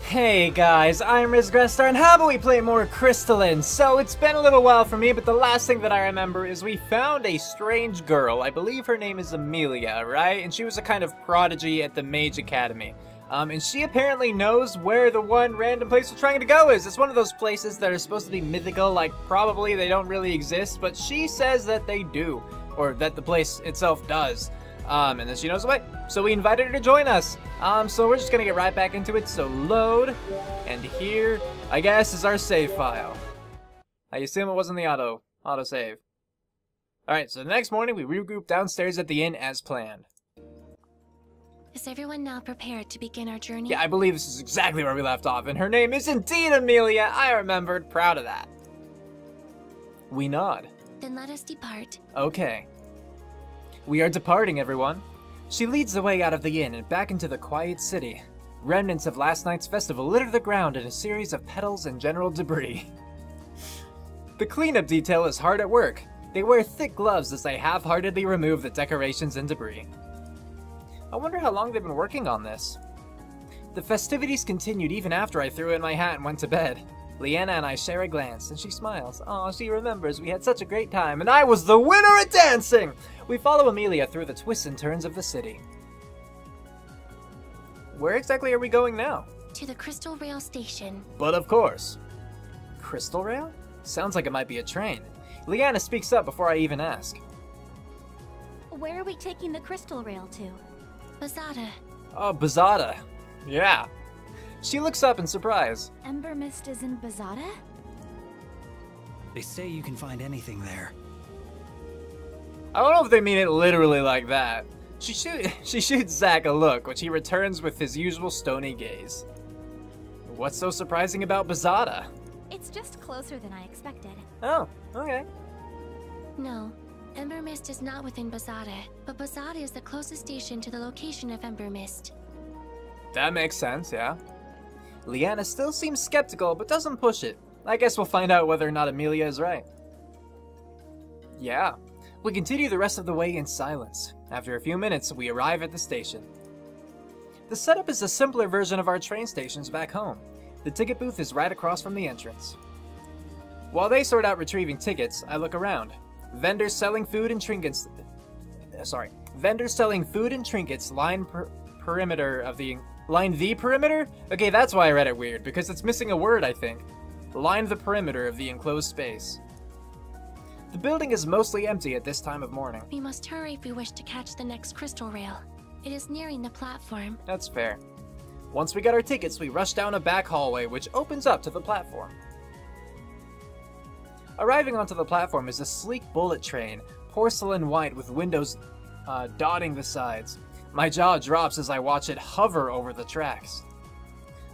Hey guys, I'm Grestar, and how about we play more Crystalline? So it's been a little while for me, but the last thing that I remember is we found a strange girl. I believe her name is Amelia, right? And she was a kind of prodigy at the Mage Academy. And she apparently knows where the one random place we're trying to go is. It's one of those places that are supposed to be mythical, like probably they don't really exist, but she says that they do, or that the place itself does. And then she knows the way. So we invited her to join us. So we're just gonna get right back into it. So load, and here, I guess, is our save file. I assume it wasn't the auto save. Alright, so the next morning we regrouped downstairs at the inn as planned. Is everyone now prepared to begin our journey? Yeah, I believe this is exactly where we left off, and her name is indeed Amelia. I remembered, proud of that. We nod. Then let us depart. Okay. We are departing, everyone. She leads the way out of the inn and back into the quiet city. Remnants of last night's festival litter the ground in a series of petals and general debris. The cleanup detail is hard at work. They wear thick gloves as they half-heartedly remove the decorations and debris. I wonder how long they've been working on this. The festivities continued even after I threw in my hat and went to bed. Leanna and I share a glance, and she smiles. Aw, she remembers we had such a great time, and I was the winner at dancing! We follow Amelia through the twists and turns of the city. Where exactly are we going now? To the Crystal Rail Station. But of course. Crystal Rail? Sounds like it might be a train. Leanna speaks up before I even ask. Where are we taking the Crystal Rail to? Bazada. Oh, Bazada. Yeah. She looks up in surprise. Ember Mist is in Bazada? They say you can find anything there. I don't know if they mean it literally like that. She shoots Zack a look, which he returns with his usual stony gaze. What's so surprising about Bazada? It's just closer than I expected. Oh, okay. No, Ember Mist is not within Bazada, but Bazada is the closest station to the location of Ember Mist. That makes sense, yeah. Leanna still seems skeptical, but doesn't push it. I guess we'll find out whether or not Amelia is right. Yeah. We continue the rest of the way in silence. After a few minutes, we arrive at the station. The setup is a simpler version of our train stations back home. The ticket booth is right across from the entrance. While they sort out retrieving tickets, I look around. Vendors selling food and trinkets... Vendors selling food and trinkets line the perimeter? Okay, that's why I read it weird, because it's missing a word, I think. Line the perimeter of the enclosed space. The building is mostly empty at this time of morning. We must hurry if we wish to catch the next Crystal Rail. It is nearing the platform. That's fair. Once we get our tickets, we rush down a back hallway which opens up to the platform. Arriving onto the platform is a sleek bullet train, porcelain white with windows dotting the sides. My jaw drops as I watch it hover over the tracks.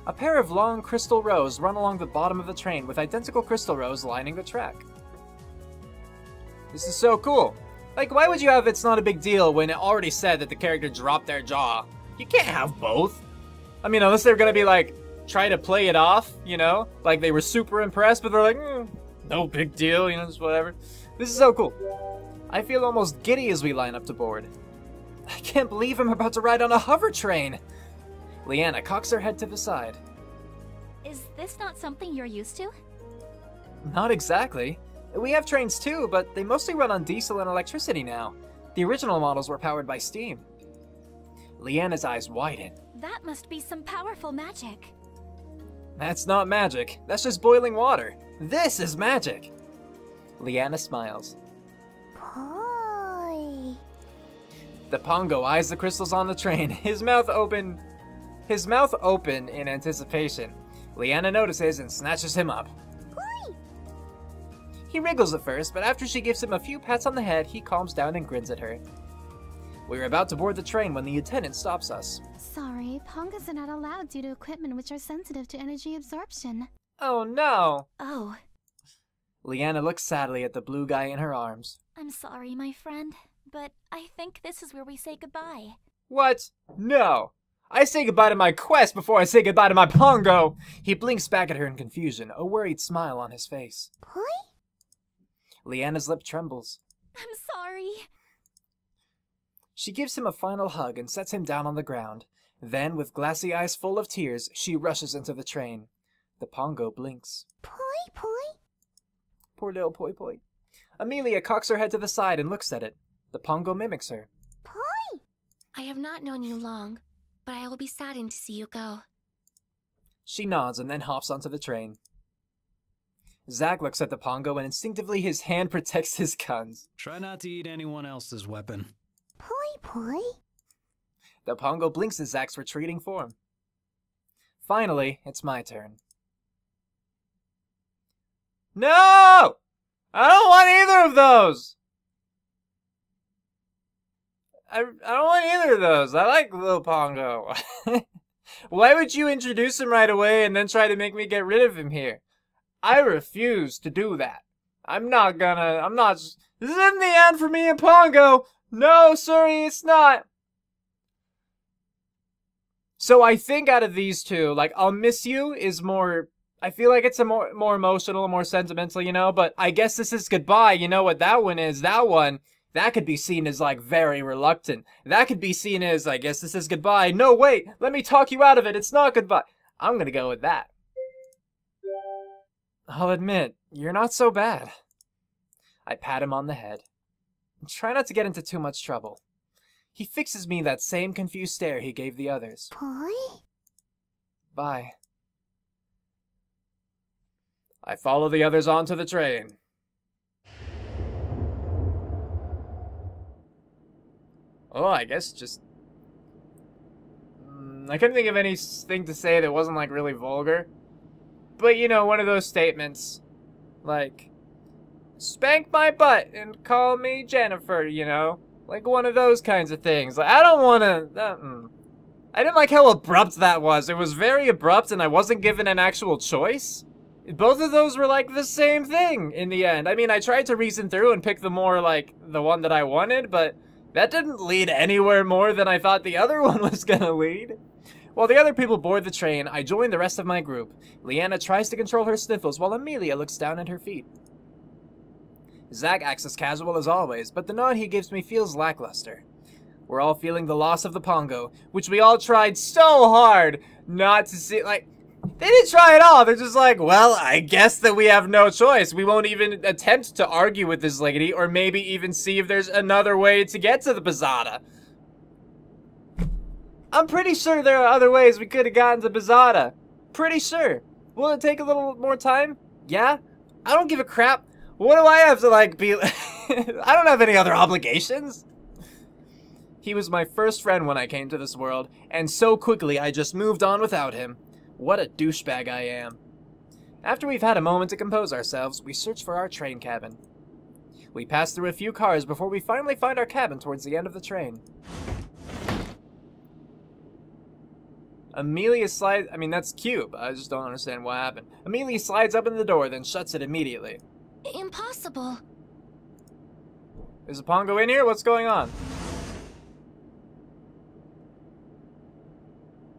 A pair of long crystal rows run along the bottom of the train with identical crystal rows lining the track. This is so cool. Like, why would you have It's Not a Big Deal when it already said that the character dropped their jaw? You can't have both. I mean, unless they're gonna be like, try to play it off, you know? Like they were super impressed, but they're like, no big deal, you know, just whatever. This is so cool. I feel almost giddy as we line up to board. I can't believe I'm about to ride on a hover train. Leanna cocks her head to the side. Is this not something you're used to? Not exactly. We have trains too, but they mostly run on diesel and electricity now. The original models were powered by steam. Leanna's eyes widen. That must be some powerful magic. That's not magic. That's just boiling water. This is magic. Leanna smiles. Boy. The Pongo eyes the crystals on the train, his mouth open in anticipation. Leanna notices and snatches him up. He wriggles at first, but after she gives him a few pats on the head, he calms down and grins at her. We are about to board the train when the attendant stops us. Sorry, Pongas are not allowed due to equipment which are sensitive to energy absorption. Oh no! Oh. Leanna looks sadly at the blue guy in her arms. I'm sorry, my friend, but I think this is where we say goodbye. What? No! I say goodbye to my quest before I say goodbye to my Pongo! He blinks back at her in confusion, a worried smile on his face. Boy? Leanna's lip trembles. I'm sorry. She gives him a final hug and sets him down on the ground. Then, with glassy eyes full of tears, she rushes into the train. The Pongo blinks. Poi poi. Poor little Poi Poi. Amelia cocks her head to the side and looks at it. The Pongo mimics her. Poi. I have not known you long, but I will be saddened to see you go. She nods and then hops onto the train. Zack looks at the Pongo and instinctively his hand protects his guns. Try not to eat anyone else's weapon. Poi poi. The Pongo blinks at Zack's retreating form. Finally, it's my turn. No! I don't want either of those! I don't want either of those. I like Little Pongo. Why would you introduce him right away and then try to make me get rid of him here? I refuse to do that. This isn't the end for me and Pongo! No, sorry, it's not! So I think out of these two, like, I'll Miss You is more... I feel like it's a more emotional, more sentimental, you know? But I guess This Is Goodbye, you know what that one is? That one, that could be seen as, like, very reluctant. That could be seen as, I guess this is goodbye. No, wait, let me talk you out of it. It's not goodbye. I'm gonna go with that. I'll admit, you're not so bad. I pat him on the head. Try not to get into too much trouble. He fixes me that same confused stare he gave the others. Poi. Bye. I follow the others onto the train. Oh, I guess just... I couldn't think of anything to say that wasn't, like, really vulgar. But, you know, one of those statements. Like, spank my butt and call me Jennifer, you know? Like, one of those kinds of things. Like, I don't want to... I didn't like how abrupt that was. It was very abrupt, and I wasn't given an actual choice. Both of those were, like, the same thing in the end. I mean, I tried to reason through and pick the more, like, the one that I wanted, but that didn't lead anywhere more than I thought the other one was gonna lead. While the other people board the train, I join the rest of my group. Leanna tries to control her sniffles while Amelia looks down at her feet. Zack acts as casual as always, but the nod he gives me feels lackluster. We're all feeling the loss of the Pongo, which we all tried so hard not to see, like, they didn't try at all. They're just like, well, I guess that we have no choice. We won't even attempt to argue with this lady, or maybe even see if there's another way to get to the Pizzata. I'm pretty sure there are other ways we could have gotten to Pizzata. Pretty sure. Will it take a little more time? Yeah? I don't give a crap. What do I have to, like, be... I don't have any other obligations. He was my first friend when I came to this world, and so quickly I just moved on without him. What a douchebag I am. After we've had a moment to compose ourselves, we search for our train cabin. We pass through a few cars before we finally find our cabin towards the end of the train. Amelia slides... I mean, that's cute, but I just don't understand what happened. Amelia slides up in the door, then shuts it immediately. Impossible. Is a Pongo in here? What's going on?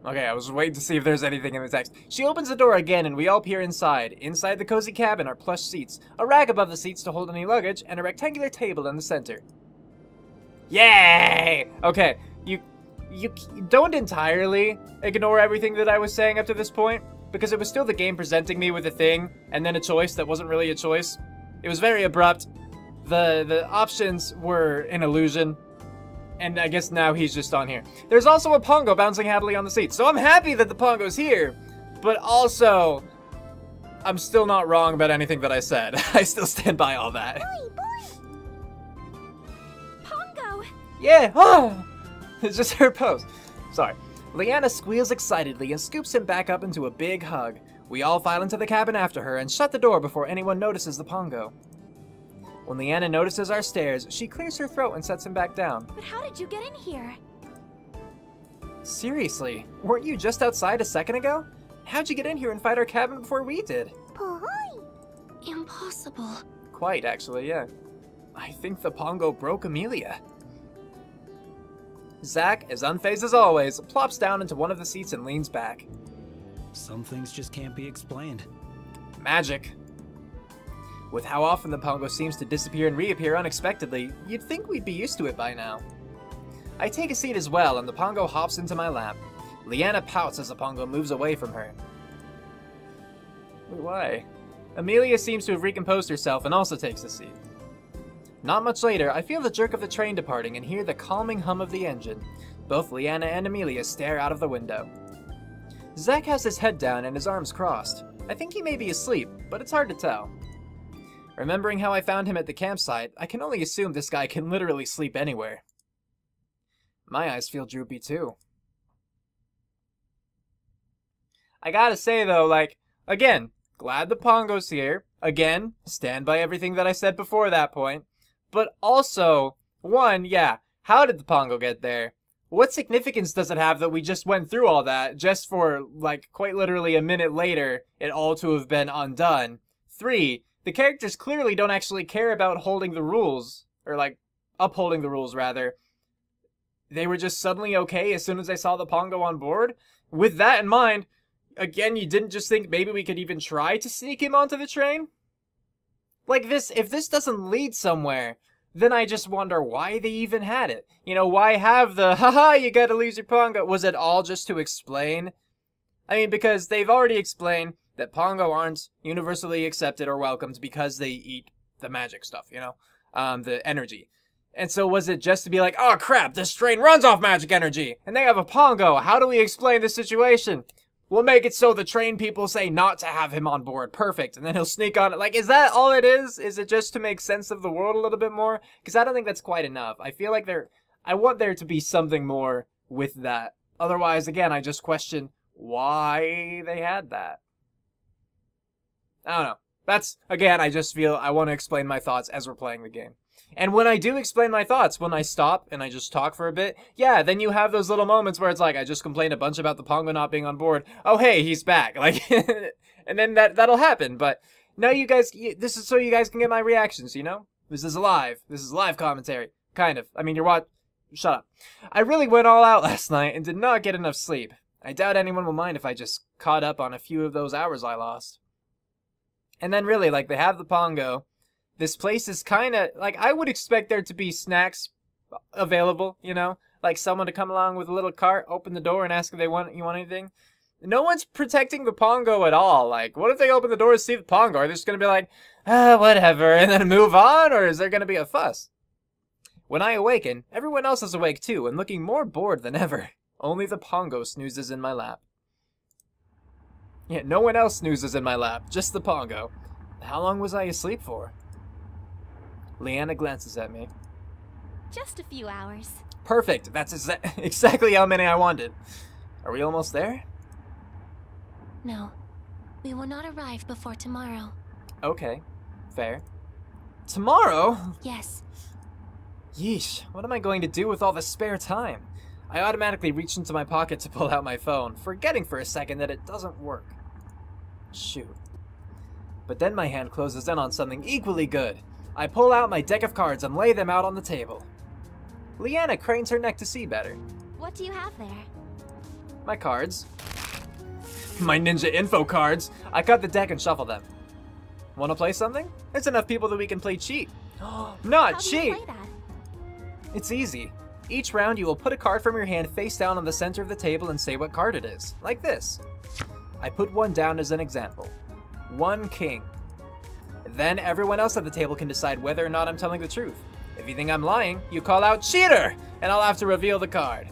Okay, I was waiting to see if there's anything in the text. She opens the door again and we all peer inside. Inside the cozy cabin are plush seats, a rack above the seats to hold any luggage, and a rectangular table in the center. Yay! Okay, you don't entirely ignore everything that I was saying up to this point, because it was still the game presenting me with a thing, and then a choice that wasn't really a choice. It was very abrupt. The options were an illusion. And I guess now he's just on here. There's also a Pongo bouncing happily on the seat. So I'm happy that the Pongo's here. But also, I'm still not wrong about anything that I said. I still stand by all that. Boy! Pongo! Yeah! Oh! It's just her pose. Sorry. Leanna squeals excitedly and scoops him back up into a big hug. We all file into the cabin after her and shut the door before anyone notices the Pongo. When Leanna notices our stares, she clears her throat and sets him back down. But how did you get in here? Seriously, weren't you just outside a second ago? How'd you get in here and find our cabin before we did? Poi! Impossible. Quite, actually, yeah. I think the Pongo broke Amelia. Zack, as unfazed as always, plops down into one of the seats and leans back. Some things just can't be explained. Magic. With how often the Pongo seems to disappear and reappear unexpectedly, you'd think we'd be used to it by now. I take a seat as well, and the Pongo hops into my lap. Leanna pouts as the Pongo moves away from her. Why? Amelia seems to have recomposed herself and also takes a seat. Not much later, I feel the jerk of the train departing and hear the calming hum of the engine. Both Leanna and Amelia stare out of the window. Zack has his head down and his arms crossed. I think he may be asleep, but it's hard to tell. Remembering how I found him at the campsite, I can only assume this guy can literally sleep anywhere. My eyes feel droopy too. I gotta say though, like, again, glad the Pongo's here. Again, stand by everything that I said before that point. But also, one, yeah, how did the Pongo get there? What significance does it have that we just went through all that, just for, like, quite literally a minute later, it all to have been undone? 3, the characters clearly don't actually care about holding the rules, or, like, upholding the rules, rather. They were just suddenly okay as soon as they saw the Pongo on board? With that in mind, again, you didn't just think maybe we could even try to sneak him onto the train? Like this, if this doesn't lead somewhere, then I just wonder why they even had it. You know, why have the, haha, you gotta lose your Pongo? Was it all just to explain? I mean, because they've already explained that Pongo aren't universally accepted or welcomed because they eat the magic stuff, you know? The energy. And so was it just to be like, oh crap, this train runs off magic energy, and they have a Pongo, how do we explain the situation? We'll make it so the train people say not to have him on board. Perfect. And then he'll sneak on it. Like, is that all it is? Is it just to make sense of the world a little bit more? Because I don't think that's quite enough. I feel like I want there to be something more with that. Otherwise, again, I just question why they had that. I don't know. That's, again, I just feel I want to explain my thoughts as we're playing the game. And when I do explain my thoughts, when I stop and I just talk for a bit, yeah, then you have those little moments where it's like, I just complained a bunch about the Pongo not being on board. Oh, hey, he's back. Like, and then that'll happen. But now you guys, this is so you guys can get my reactions, you know? This is live. This is live commentary. Kind of. I mean, shut up. I really went all out last night and did not get enough sleep. I doubt anyone will mind if I just caught up on a few of those hours I lost. And then really, like, they have the Pongo. This place is kind of, like, I would expect there to be snacks available, you know? Like someone to come along with a little cart, open the door, and ask if you want anything. No one's protecting the Pongo at all. Like, what if they open the door to see the Pongo? Are they just going to be like, whatever, and then move on? Or is there going to be a fuss? When I awaken, everyone else is awake too, and looking more bored than ever. Only the Pongo snoozes in my lap. Yeah, no one else snoozes in my lap, just the Pongo. How long was I asleep for? Leanna glances at me. Just a few hours. Perfect. That's exactly how many I wanted. Are we almost there? No. We will not arrive before tomorrow. Okay. Fair. Tomorrow? Yes. Yeesh. What am I going to do with all the spare time? I automatically reach into my pocket to pull out my phone, forgetting for a second that it doesn't work. Shoot. But then my hand closes in on something equally good. I pull out my deck of cards and lay them out on the table. Leanna cranes her neck to see better. What do you have there? My cards. My ninja info cards. I cut the deck and shuffle them. Want to play something? There's enough people that we can play cheat. Not How cheat! do you play that? It's easy. Each round you will put a card from your hand face down on the center of the table and say what card it is. Like this. I put one down as an example. 1 king. Then everyone else at the table can decide whether or not I'm telling the truth. If you think I'm lying, you call out cheater, and I'll have to reveal the card.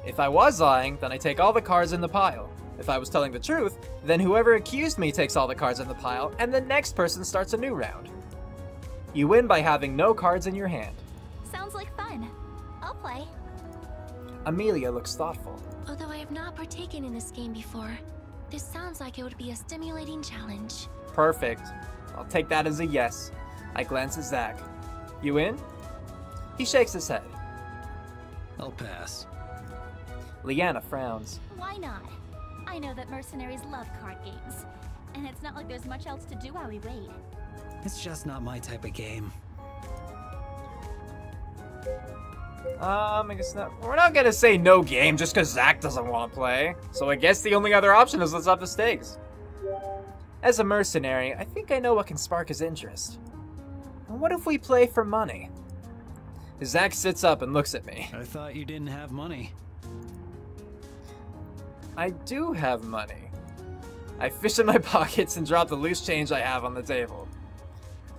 If I was lying, then I take all the cards in the pile. If I was telling the truth, then whoever accused me takes all the cards in the pile, and the next person starts a new round. You win by having no cards in your hand. Sounds like fun. I'll play. Amelia looks thoughtful. Although I have not partaken in this game before, this sounds like it would be a stimulating challenge. Perfect. I'll take that as a yes. I glance at Zack. You in? He shakes his head. I'll pass. Leanna frowns. Why not? I know that mercenaries love card games. And it's not like there's much else to do while we wait. It's just not my type of game. I guess not. We're not gonna say no game just because Zack doesn't want to play. So I guess the only other option is let's up the stakes. As a mercenary, I think I know what can spark his interest. What if we play for money? Zack sits up and looks at me. I thought you didn't have money. I do have money. I fish in my pockets and drop the loose change I have on the table.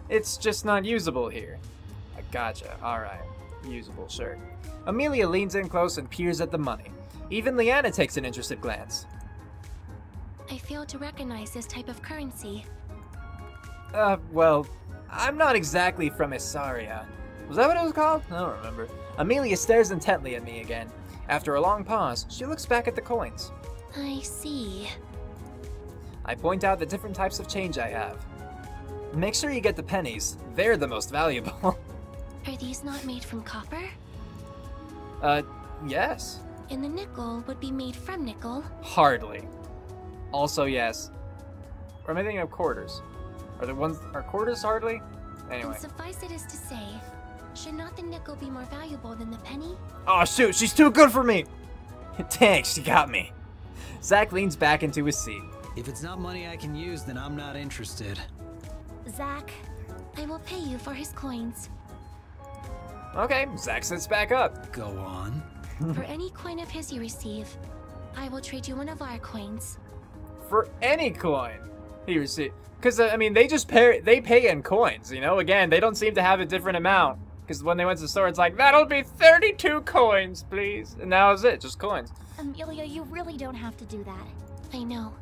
It's just not usable here. I gotcha, alright. Usable, sure. Amelia leans in close and peers at the money. Even Leanna takes an interested glance. I fail to recognize this type of currency. Well, I'm not exactly from Isaria. Was that what it was called? I don't remember. Amelia stares intently at me again. After a long pause, she looks back at the coins. I see. I point out the different types of change I have. Make sure you get the pennies. They're the most valuable. Are these not made from copper? Yes. And the nickel would be made from nickel? Hardly. Also, yes. Or am I thinking of quarters? Are quarters hardly? Anyway. And suffice it is to say, should not the nickel be more valuable than the penny? Oh shoot, she's too good for me! Thanks, she got me. Zach leans back into his seat. If it's not money I can use, then I'm not interested. Zach, I will pay you for his coins. Okay, Zach sits back up. Go on. For any coin of his you receive, I will trade you one of our coins. For any coin he received. Because, I mean, they pay in coins, you know? Again, they don't seem to have a different amount. Because when they went to the store, it's like, that'll be 32 coins, please. And that was it, just coins. Amelia, you really don't have to do that. I know.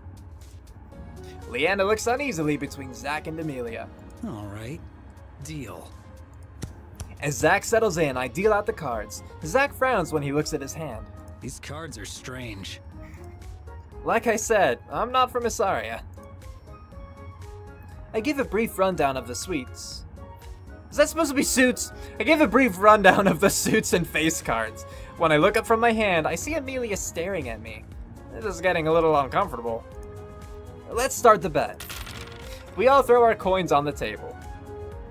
Leanna looks uneasily between Zach and Amelia. All right. Deal. As Zach settles in, I deal out the cards. Zach frowns when he looks at his hand. These cards are strange. Like I said, I'm not from Isaria. I give a brief rundown of the suites. Is that supposed to be suits? I give a brief rundown of the suits and face cards. When I look up from my hand, I see Amelia staring at me. This is getting a little uncomfortable. Let's start the bet. We all throw our coins on the table.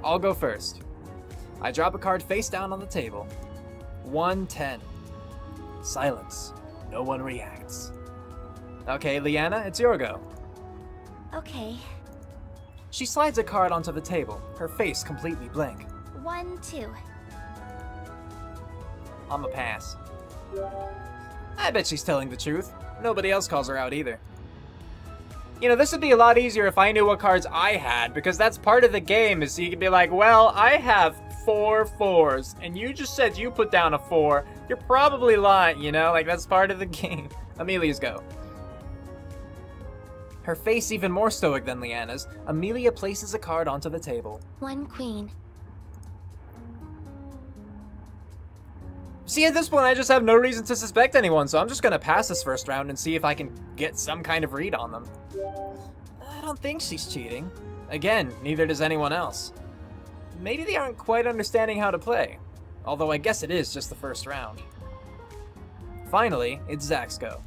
I'll go first. I drop a card face down on the table. 110. Silence. No one reacts. Okay, Leanna, it's your go. Okay. She slides a card onto the table, her face completely blank. 1, 2. I'm a pass. I bet she's telling the truth. Nobody else calls her out either. You know, this would be a lot easier if I knew what cards I had, because that's part of the game, is so you can be like, well, I have 4 4s, and you just said you put down a 4. You're probably lying, you know? Like, that's part of the game. Amelia's go. Her face even more stoic than Leanna's, Amelia places a card onto the table. 1 queen. See, at this point, I just have no reason to suspect anyone, so I'm just gonna pass this first round and see if I can get some kind of read on them. I don't think she's cheating. Again, neither does anyone else. Maybe they aren't quite understanding how to play. Although I guess it is just the first round. Finally, it's Zach's go.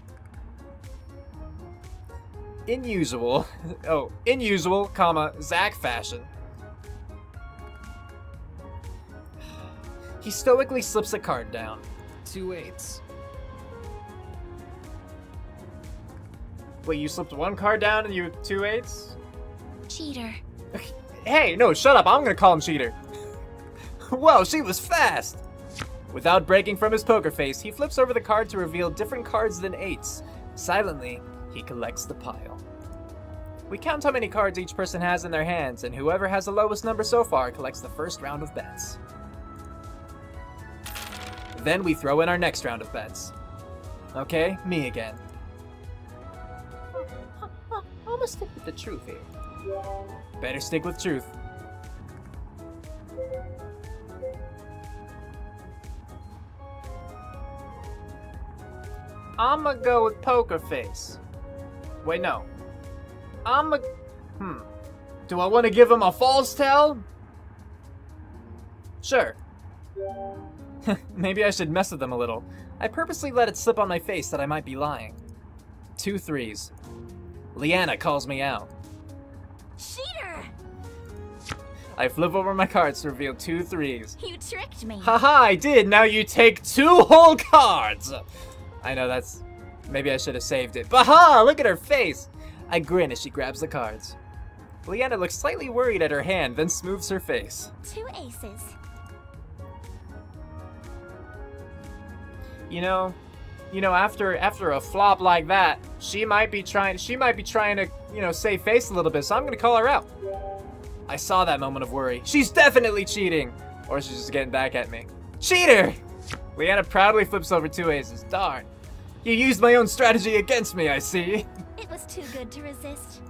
In usual, comma, Zach fashion. He stoically slips a card down. 2 8s. Wait, you slipped 1 card down and you 2 8s? Cheater. Hey, no, shut up, I'm gonna call him cheater. Whoa, she was fast! Without breaking from his poker face, he flips over the card to reveal different cards than 8s. Silently, he collects the pile. We count how many cards each person has in their hands, and whoever has the lowest number so far collects the first round of bets. Then we throw in our next round of bets. Okay, me again. I'm gonna stick with the truth here. Better stick with truth. I'ma go with poker face. Wait, no. Do I want to give him a false tell? Sure. Maybe I should mess with them a little. I purposely let it slip on my face that I might be lying. 2 3s. Leanna calls me out. Cheater! I flip over my cards to reveal 2 3s. You tricked me. Haha, I did! Now you take 2 whole cards! I know that's... Maybe I should have saved it. But ha! Look at her face! I grin as she grabs the cards. Leanna looks slightly worried at her hand, then smooths her face. 2 aces. You know, you know, after a flop like that, she might be trying to, you know, save face a little bit, so I'm gonna call her out. I saw that moment of worry. She's definitely cheating! Or she's just getting back at me. Cheater! Leanna proudly flips over 2 aces. Darn. You used my own strategy against me, I see. It was too good to resist.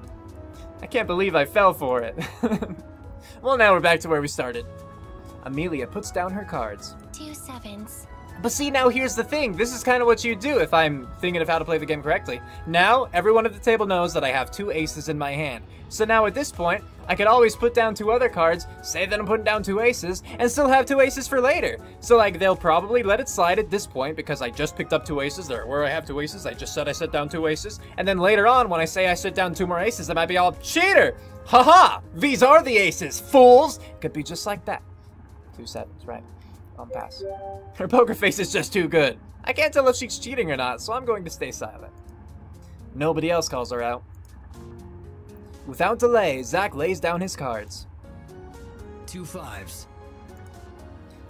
I can't believe I fell for it. Well, now we're back to where we started. Amelia puts down her cards. 2 sevens. But see, now here's the thing. This is kind of what you do if I'm thinking of how to play the game correctly. Now, everyone at the table knows that I have 2 aces in my hand. So now at this point, I could always put down 2 other cards, say that I'm putting down 2 aces, and still have 2 aces for later. So like, they'll probably let it slide at this point because I just picked up 2 aces. There, where I have 2 aces, I just said I set down 2 aces. And then later on, when I say I set down 2 more aces, I might be all, cheater! Haha! These are the aces, fools! Could be just like that. 2 sevens, right. I'll pass. Her poker face is just too good. I can't tell if she's cheating or not, so I'm going to stay silent. Nobody else calls her out. Without delay, Zach lays down his cards. 2 5s.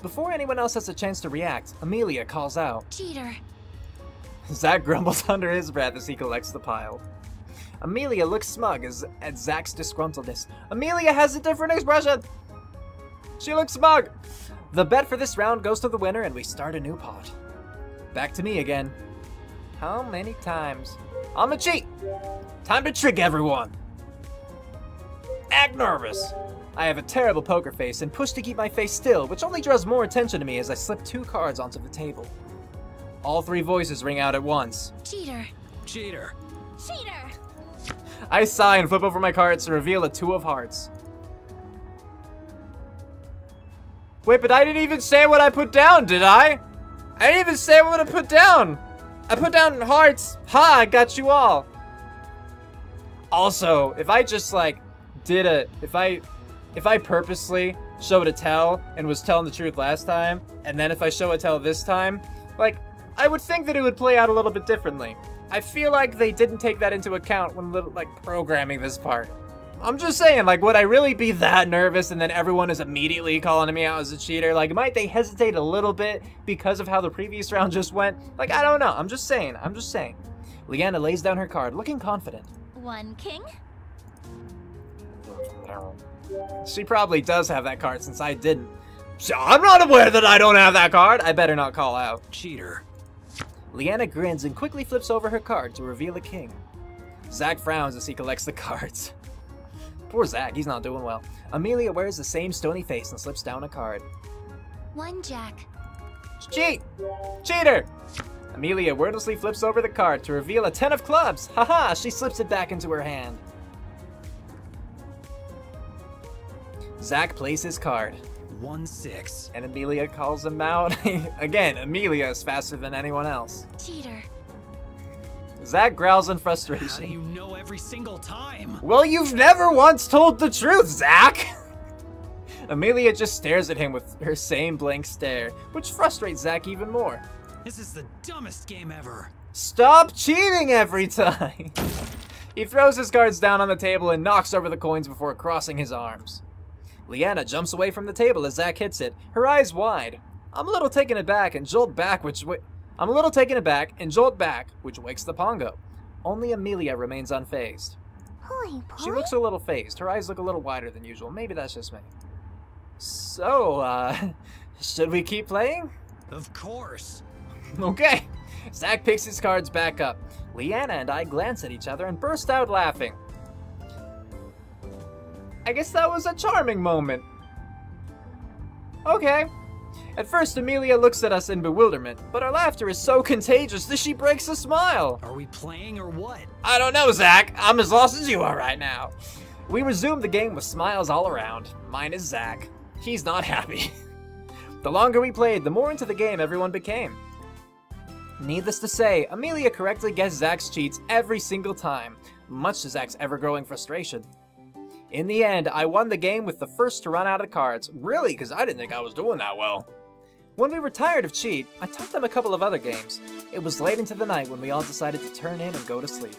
Before anyone else has a chance to react, Amelia calls out. Cheater. Zach grumbles under his breath as he collects the pile. Amelia looks smug at Zach's disgruntledness. Amelia has a different expression! She looks smug! The bet for this round goes to the winner and we start a new pot. Back to me again. How many times? I'ma cheat! Time to trick everyone! Act nervous! I have a terrible poker face and push to keep my face still, which only draws more attention to me as I slip 2 cards onto the table. All 3 voices ring out at once. Cheater. Cheater. Cheater! I sigh and flip over my cards to reveal a 2 of hearts. Wait, but I didn't even say what I put down, did I? I didn't even say what I put down. I put down hearts. Ha, I got you all. Also, if I just like if I purposely showed a tell and was telling the truth last time, and then if I show a tell this time, like, I would think that it would play out a little bit differently. I feel like they didn't take that into account when like programming this part. I'm just saying, like, would I really be that nervous and then everyone is immediately calling me out as a cheater? Like, might they hesitate a little bit because of how the previous round just went? Like, I don't know. I'm just saying. Leanna lays down her card, looking confident. 1 king. She probably does have that card since I didn't. So I'm not aware that I don't have that card. I better not call out. Cheater. Leanna grins and quickly flips over her card to reveal a king. Zach frowns as he collects the cards. Poor Zach, he's not doing well. Amelia wears the same stony face and slips down a card. 1 jack. Cheat! Cheater! Amelia wordlessly flips over the card to reveal a 10 of clubs. Haha, she slips it back into her hand. Zach plays his card. 1 6. And Amelia calls him out. Again, Amelia is faster than anyone else. Cheater. Zach growls in How do frustration. you know every single time? Well, you've never once told the truth, Zach! Amelia just stares at him with her same blank stare, which frustrates Zach even more. This is the dumbest game ever. Stop cheating every time! He throws his cards down on the table and knocks over the coins before crossing his arms. Leanna jumps away from the table as Zach hits it, her eyes wide. I'm a little taken aback and jolt back, which wakes the Pongo. Only Amelia remains unfazed. Holy She looks a little phased. Her eyes look a little wider than usual. Maybe that's just me. So, should we keep playing? Of course. Okay. Zach picks his cards back up. Leanna and I glance at each other and burst out laughing. I guess that was a charming moment. Okay. At first, Amelia looks at us in bewilderment, but our laughter is so contagious that she breaks a smile. Are we playing or what? I don't know, Zach. I'm as lost as you are right now. We resume the game with smiles all around. Mine is Zach. He's not happy. The longer we played, the more into the game everyone became. Needless to say, Amelia correctly guessed Zach's cheats every single time, much to Zach's ever-growing frustration. In the end, I won the game with the first to run out of cards, really, because I didn't think I was doing that well. When we were tired of cheat, I taught them a couple of other games. It was late into the night when we all decided to turn in and go to sleep.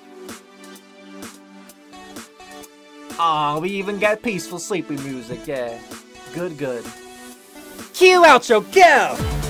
Aw, we even got peaceful sleepy music, yeah. Good, good. Cue outro, go!